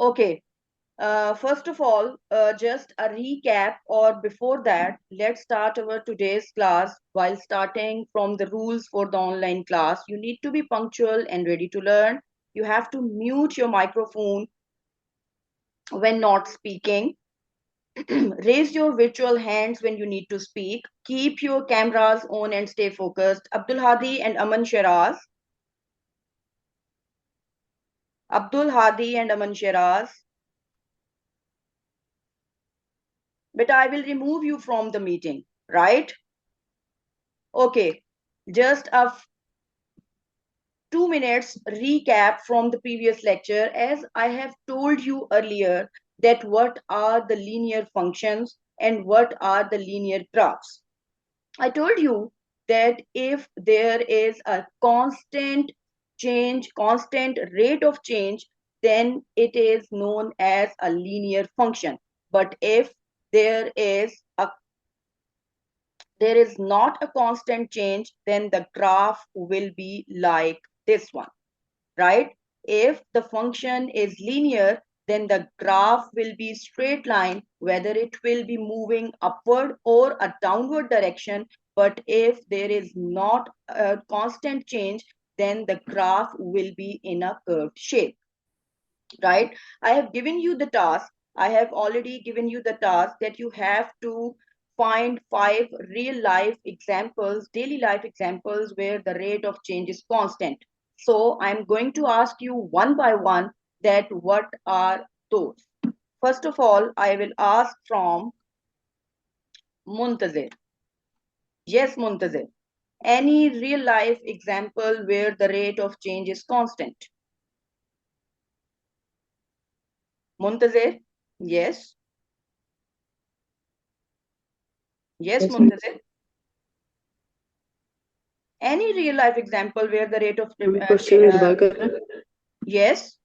Okay. First of all, just a recap, or before that, let's start our today's class. While starting from the rules for the online class, you need to be punctual and ready to learn. You have to mute your microphone when not speaking. Raise your virtual hands when you need to speak. Keep your cameras on and stay focused. Abdul Hadi and Aman Shiraz. Abdul Hadi and Aman Shiraz. But I will remove you from the meeting, right? Okay. Just a 2 minutes recap from the previous lecture. As I have told you earlier, that what are the linear functions and what are the linear graphs. I told you that if there is a constant change, constant rate of change, then it is known as a linear function. But if there is not a constant change, then the graph will be like this one, right? If the function is linear, then the graph will be straight line, whether it will be moving upward or a downward direction. But if there is not a constant change, then the graph will be in a curved shape, right? I have given you the task. I have already given you the task that you have to find 5 real life examples, daily life examples where the rate of change is constant. So I'm going to ask you one by one that what are those. First of all, I will ask from Muntazir. Yes, Muntazir. Any real life example where the rate of change is constant? Muntazir? Yes. Yes, Yes, Muntazir. Any real life example where the rate of question दोबारा कर रहे हैं? yes,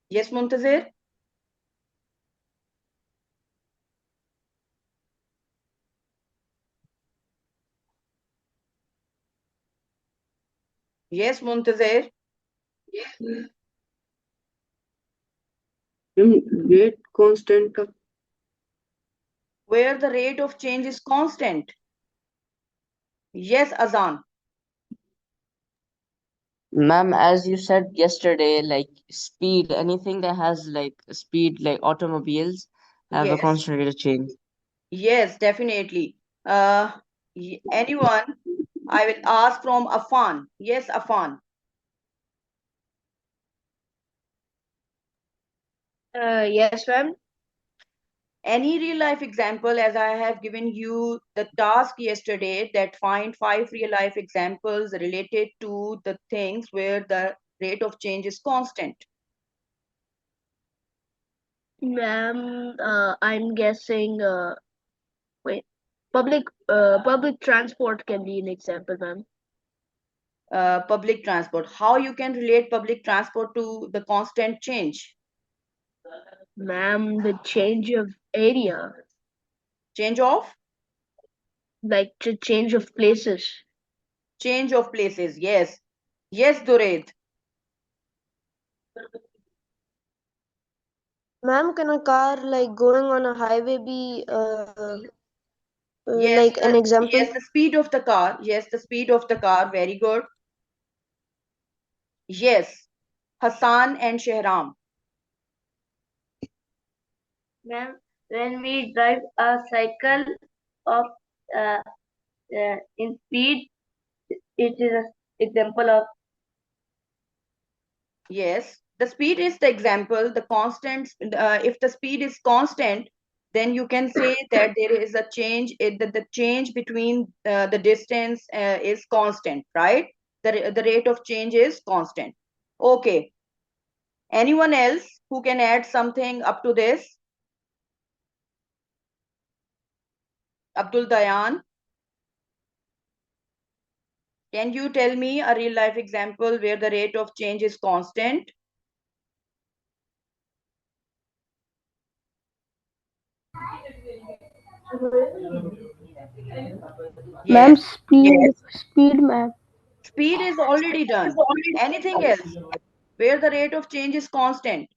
yes, Muntazir. Yes, Muntazir. Rate constant का Where the rate of change is constant. Yes, Azan. Ma'am, as you said yesterday, like speed, anything that has like speed, like automobiles, have a Yes, constant rate of change. yes, definitely. Uh, anyone? I will ask from Afan. Yes, Afan. Yes, ma'am. Any real life example, as I have given you the task yesterday, that find 5 real life examples related to the things where the rate of change is constant. Ma'am, I'm guessing, wait, public transport can be an example, ma'am. Public transport. How you can relate public transport to the constant change? Ma'am, the change of area, Change of? like the change of places. Change of places. Yes. Yes, Dured. Ma'am, can a car like going on a highway be Yes, like an example? yes, the speed of the car. Yes, the speed of the car. Very good. Yes. Hassan and Shehram. When we drive a cycle of uh, in speed, it is an example of. Yes. The speed is the example. The constant, if the speed is constant, then you can say that there is a change, the change between the distance is constant, right? The rate of change is constant. Okay. Anyone else who can add something up to this? Abdul Dayan, can you tell me a real life example where the rate of change is constant? Ma'am, Yes. Yes. speed, ma'am. Speed is already done. Anything else where the rate of change is constant?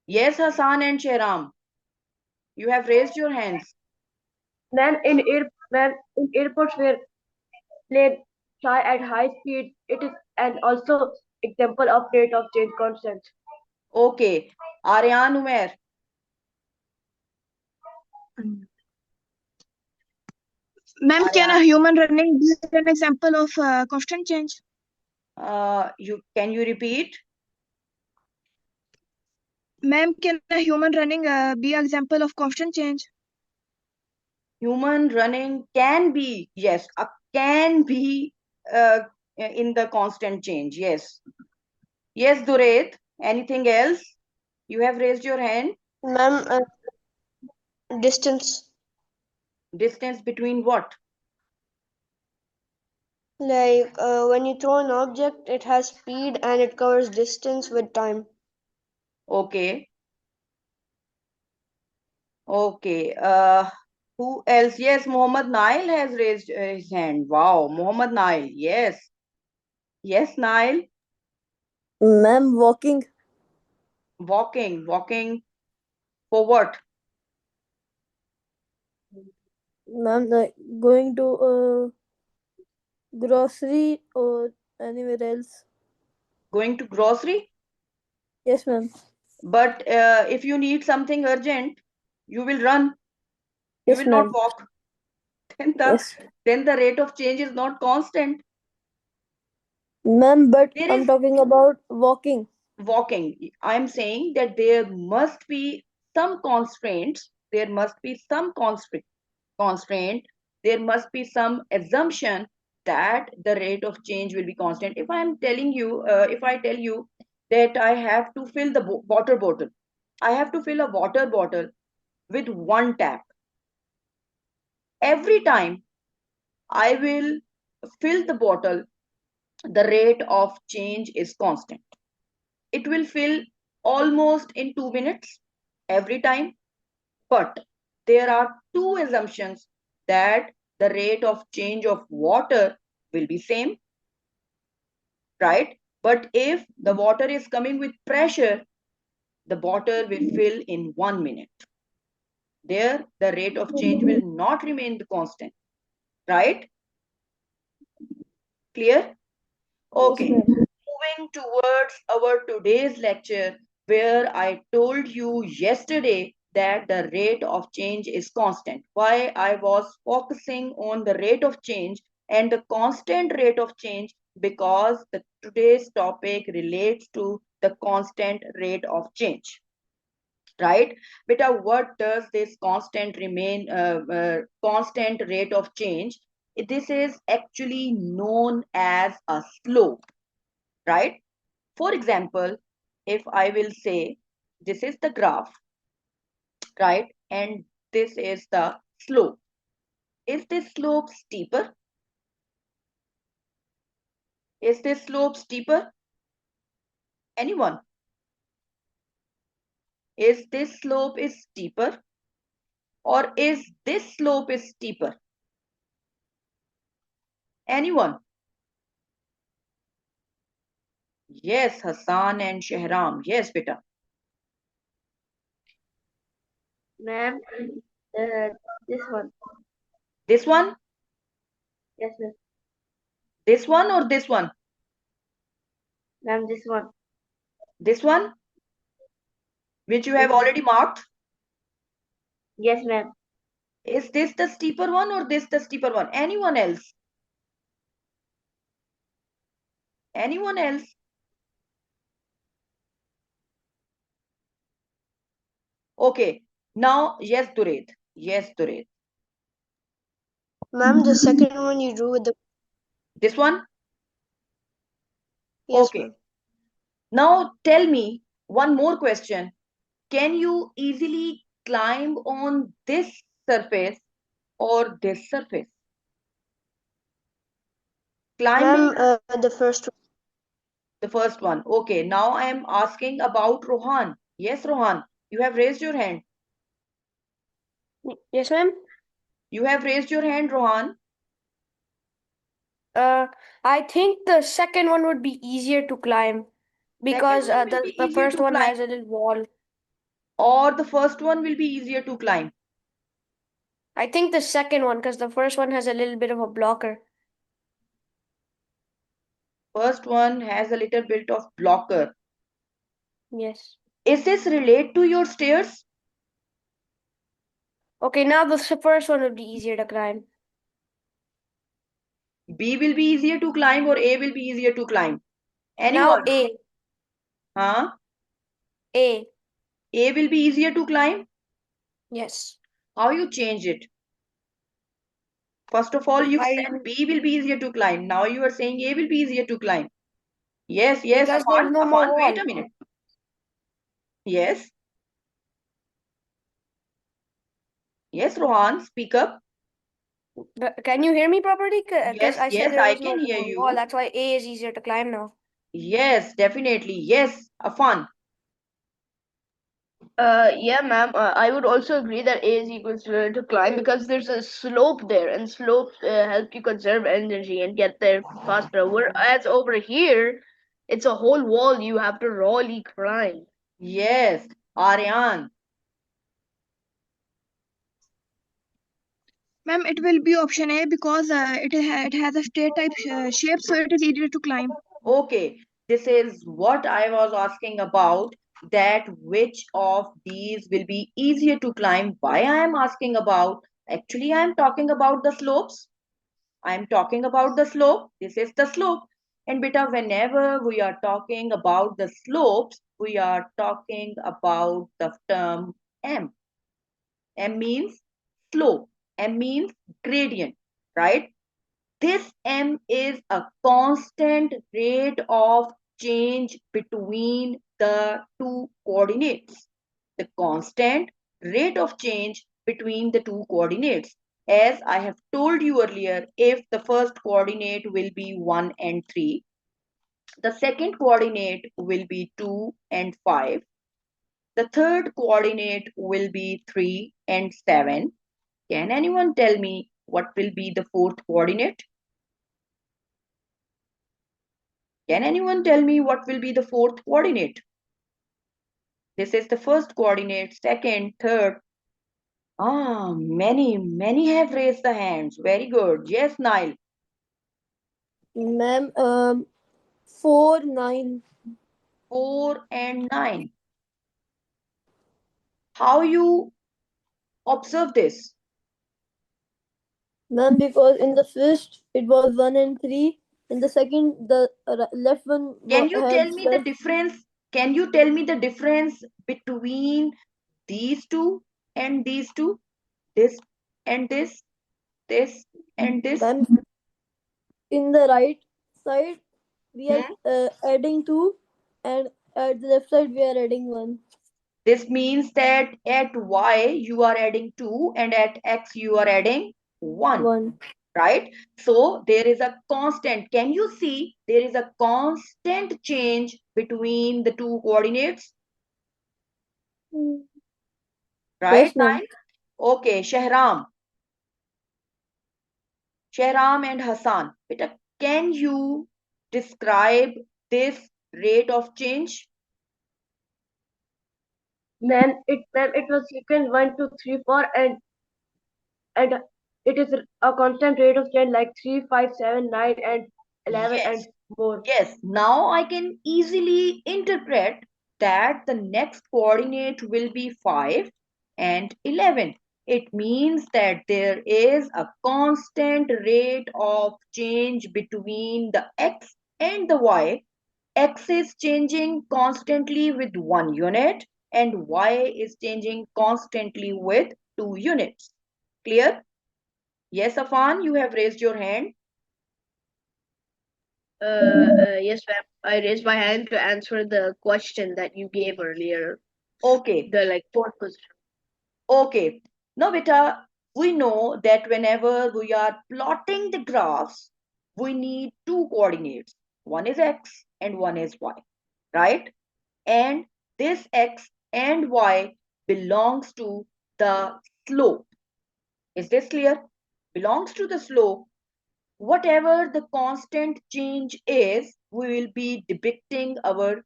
Yes, Hassan and Shehram, you have raised your hands. Then in airports where plane fly at high speed, it is and also example of rate of change constant. Okay, Aryan Umer, Ma'am, can a Aryan, human running be an example of constant change? can you repeat? Ma'am, can a human running be an example of constant change? Human running can be, yes, can be in the constant change. Yes. Yes, Duret. Anything else? You have raised your hand. Ma'am, distance. Distance between what? Like when you throw an object, it has speed and it covers distance with time. Okay. Okay. Who else? Yes, Muhammad Nail has raised his hand. Wow, Muhammad Nail. Yes. Yes, Nail. Ma'am, walking. Walking. Walking for what? Ma'am, like going to grocery or anywhere else. Going to grocery? Yes, ma'am. But if you need something urgent, you will run. You Yes, will not ma'am. walk. Then the Yes, then the rate of change is not constant. ma'am. But There I'm is talking about walking. walking. I'm saying that there must be some constraints. There must be some constraint. There must be some assumption that the rate of change will be constant. If I'm telling you, if I tell you that I have to fill the water bottle, I have to fill a water bottle with one tap. Every time I will fill the bottle, the rate of change is constant. It will fill almost in 2 minutes every time. But there are two assumptions that the rate of change of water will be same, right? But if the water is coming with pressure, the bottle will fill in 1 minute. There, the rate of change will not remain the constant, right? Clear? Yes, Okay, ma'am. moving towards our today's lecture, where I told you yesterday that the rate of change is constant. Why I was focusing on the rate of change and the constant rate of change? Because today's topic relates to the constant rate of change. Right? Beta, what does this constant rate of change? This is actually known as a slope, right? For example, if I will say this is the graph, right? And this is the slope. Is this slope steeper? Is this slope steeper? Anyone? Is this slope is steeper? Or is this slope is steeper? Anyone? Yes, Hassan and Shehram. Yes, beta. Ma'am, this one. This one? Yes, ma'am. This one or this one? Ma'am, this one. This one? Which you have already marked? Yes, ma'am. Is this the steeper one or this the steeper one? Anyone else? Anyone else? Okay. Now, yes, Duret. Yes, Duret. Ma'am, the second one you drew with the This one? yes, Okay. ma'am. Now, tell me one more question. Can you easily climb on this surface or this surface? Climbing Ma'am, the first one. the first one. Okay. Now I am asking about Rohan. Yes, Rohan. You have raised your hand. Yes, ma'am. You have raised your hand, Rohan. I think the second one would be easier to climb because Second one will be the easier first to one climb, has a little wall. or the first one will be easier to climb. I think the second one because the first one has a little bit of a blocker. First one has a little bit of blocker. Yes. Is this relate to your stairs? Okay, now the first one would be easier to climb. B will be easier to climb or A will be easier to climb? Now Anyone? A. Huh? A. A will be easier to climb? Yes. How you change it? First of all, you I said B will be easier to climb. Now you are saying A will be easier to climb. Yes, yes, because there's Afan, no more Afan, wait wall. a minute. Yes. Yes, Rohan, speak up. Can you hear me properly? Because Yes, I said yes, there I was no can hear more wall. you. That's why A is easier to climb now. Yes, definitely. Yes, Afan. Yeah, ma'am. I would also agree that A is equals to climb because there's a slope there, and slopes help you conserve energy and get there faster. Whereas over here, it's a whole wall you have to rawly climb. Yes, Aryan. Ma'am, it will be option A because it has a straight type shape, so it is easier to climb. Okay, this is what I was asking about, that which of these will be easier to climb. Why I am asking about? Actually, I am talking about the slopes. I am talking about the slope. This is the slope. And beta, whenever we are talking about the slopes, we are talking about the term M. M means slope. M means gradient, right? This M is a constant rate of change between the two coordinates. The constant rate of change between the two coordinates. As I have told you earlier, if the first coordinate will be 1 and 3, the second coordinate will be 2 and 5, the third coordinate will be 3 and 7. Can anyone tell me what will be the fourth coordinate? Can anyone tell me what will be the fourth coordinate? This is the first coordinate, second, third. Many have raised the hands. Very good. Yes, Nile. Ma'am, 4, 9. 4 and 9. How you observe this? Ma'am, because in the first it was 1 and 3. In the second, the left one Can you tell has me the left difference? Can you tell me the difference between these two and these two? This and this and this? ma'am. In the right side, we are Hmm? adding 2, and at the left side, we are adding 1. This means that at y you are adding 2 and at x you are adding 1, 1. right? So there is a constant. Can you see there is a constant change between the two coordinates, right? Yes, ma'am. Nine? Okay, Shahram and Hassan. Beta, can you describe this rate of change? Ma'am, it was sequence 1, 2, 3, 4, and it is a constant rate of change like 3, 5, 7, 9, and 11 and Yes. more. Yes, now I can easily interpret that the next coordinate will be 5 and 11. It means that there is a constant rate of change between the x and the y. X is changing constantly with 1 unit and y is changing constantly with 2 units. Clear? Yes, Afan, you have raised your hand. Yes, ma'am. I raised my hand to answer the question that you gave earlier. Okay. The fourth question. Okay. Now, beta, we know that whenever we are plotting the graphs, we need two coordinates. One is x and one is y, right? And this x and y belongs to the slope. Is this clear? Belongs to the slope. Whatever the constant change is, we will be depicting our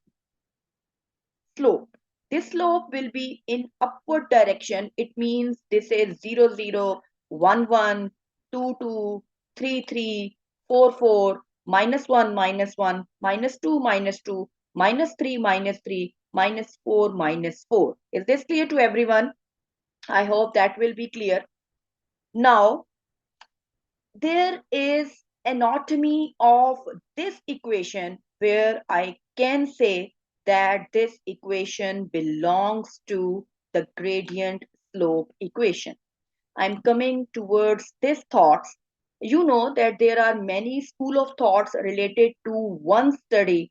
slope. This slope will be in upward direction. It means this is 0, 0, 1, 1, 2, 2, 3, 3, 4, 4, minus 1, minus 1, minus 2, minus 2, minus 3, minus 3, minus 4, minus 4. Is this clear to everyone? I hope that will be clear. Now, there is anatomy of this equation where I can say that this equation belongs to the gradient slope equation. I'm coming towards these thoughts. You know that there are many school of thoughts related to one study.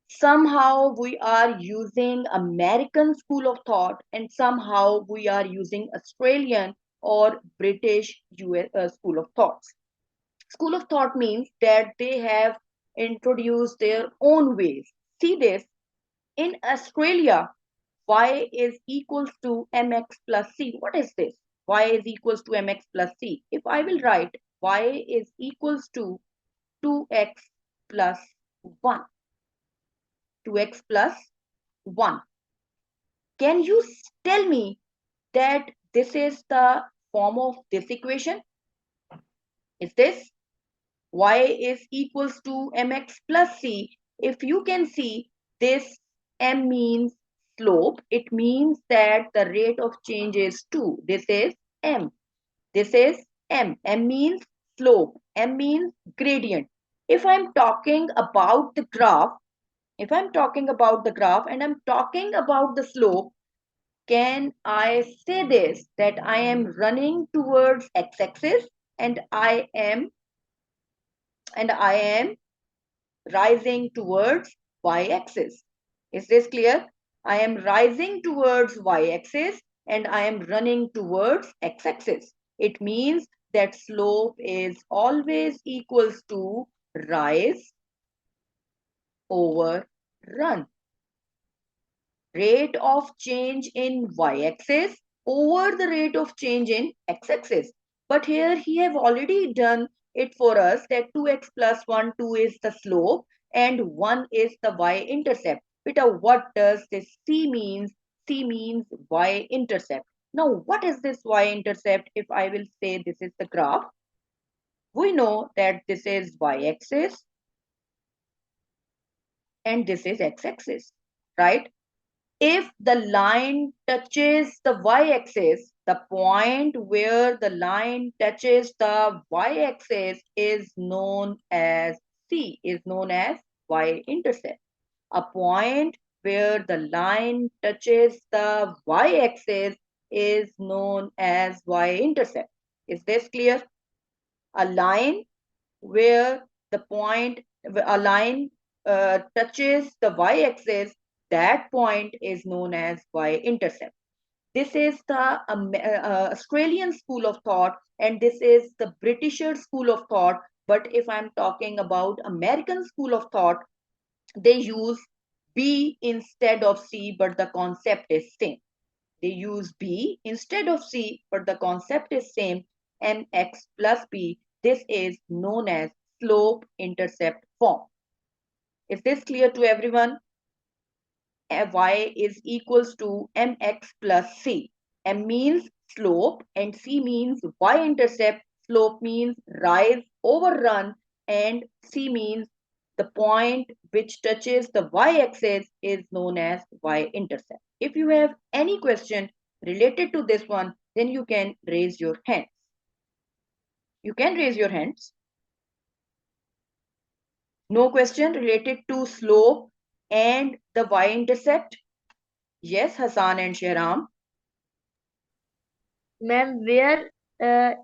Somehow we are using American school of thought and somehow we are using Australian or British US school of thoughts. School of thought means that they have introduced their own ways. See this, in Australia, y is equals to mx plus c. What is this? Y is equals to mx plus c. If I will write y is equals to 2x plus 1. 2x plus 1. Can you tell me that this is the form of this equation? Is this y is equals to mx plus c? If you can see, this m means slope. It means that the rate of change is 2. This is m. This is m. M means slope. M means gradient. If I'm talking about the graph, and I'm talking about the slope, can I say this, that I am running towards x-axis and I am rising towards y-axis? Is this clear? I am rising towards y-axis and I am running towards x-axis. It means that slope is always equals to rise over run. Rate of change in y-axis over the rate of change in x-axis. But here he have already done it for us that 2x plus 1, 2 is the slope and 1 is the y-intercept. Beta, what does this C means? C means y-intercept. Now, what is this y-intercept? If I will say this is the graph, we know that this is y-axis and this is x-axis, right? If the line touches the y-axis, the point where the line touches the y-axis is known as C, is known as y-intercept. A point where the line touches the y-axis is known as y-intercept. Is this clear? A line where a line touches the y-axis, that point is known as y-intercept. This is the Australian school of thought and this is the Britisher school of thought. But if I'm talking about American school of thought, they use B instead of C, but the concept is same. They use B instead of C, but the concept is same. Mx plus B. This is known as slope-intercept form. Is this clear to everyone? Y is equals to mx plus c. M means slope and c means y-intercept. Slope means rise over run and c means the point which touches the y-axis is known as y-intercept. If you have any question related to this one, then you can raise your hands. You can raise your hands. No question related to slope and the y-intercept? Yes, Hassan and Shahram. Ma'am, where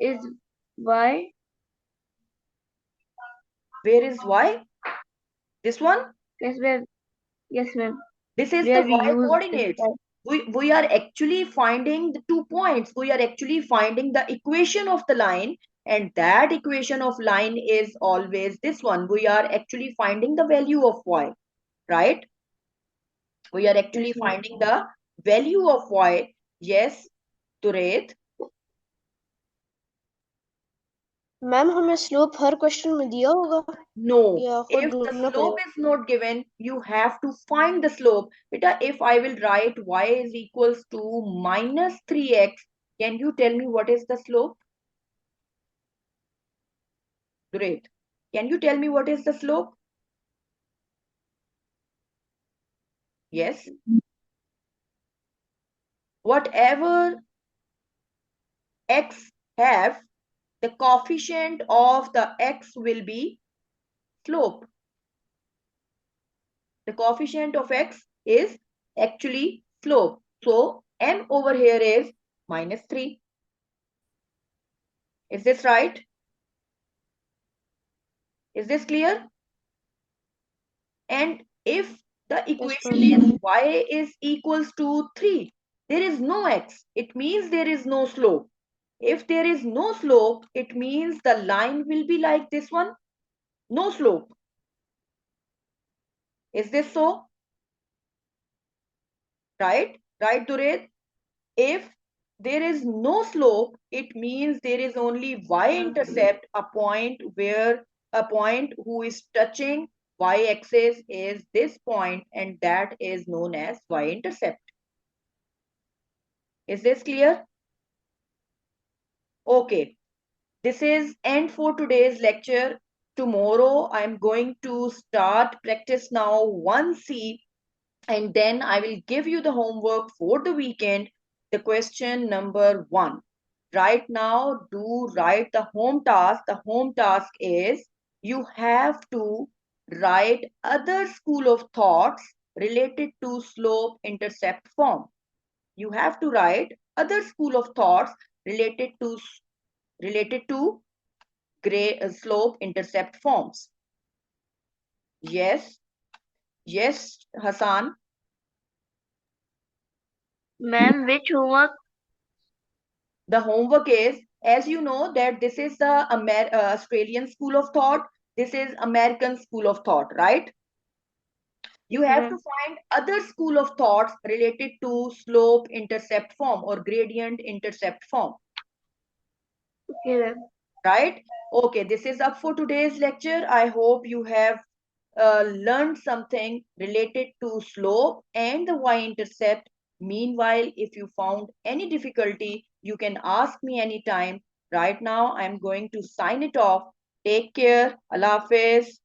is y? Where is y? This one? Yes, ma'am. Yes, ma'am. This is Where the we y use coordinates. We are actually finding the 2 points. We are actually finding the equation of the line, and that equation of line is always this one. We are actually finding the value of y, right? We are actually Yes, ma'am. finding the value of y. Yes, Turet. Ma'am हमें slope हर question में दिया होगा No, या खुद if the ढूंढना slope पड़ेगा? is not given, you have to find the slope. Beta, if I will write y is equals to minus 3x, can you tell me what is the slope? Great. Can you tell me what is the slope? Yes. Whatever x have, the coefficient of the x will be slope. The coefficient of x is actually slope. So m over here is minus 3. Is this right? Is this clear? And if the equation is y is equals to 3, there is no x. It means there is no slope. If there is no slope, it means the line will be like this one. No slope. Is this so? Right? Right, Dured? If there is no slope, it means there is only y-intercept, a point who is touching y-axis is this point, and that is known as y-intercept. Is this clear? Okay. This is end for today's lecture. Tomorrow I'm going to start practice now 1C, and then I will give you the homework for the weekend. The question number 1. Right now, do write the home task. The home task is you have to write other school of thoughts related to slope intercept form. You have to write other school of thoughts related to slope intercept forms. Yes, Hassan. Ma'am, which homework? The homework is, as you know, that this is the Australian school of thought. This is American school of thought, right? You have to find other school of thoughts related to slope intercept form or gradient intercept form. Okay, Right? Okay, this is up for today's lecture. I hope you have learned something related to slope and the y-intercept. Meanwhile, if you found any difficulty, you can ask me anytime. Right now, I'm going to sign it off. Take care. Allah Hafiz.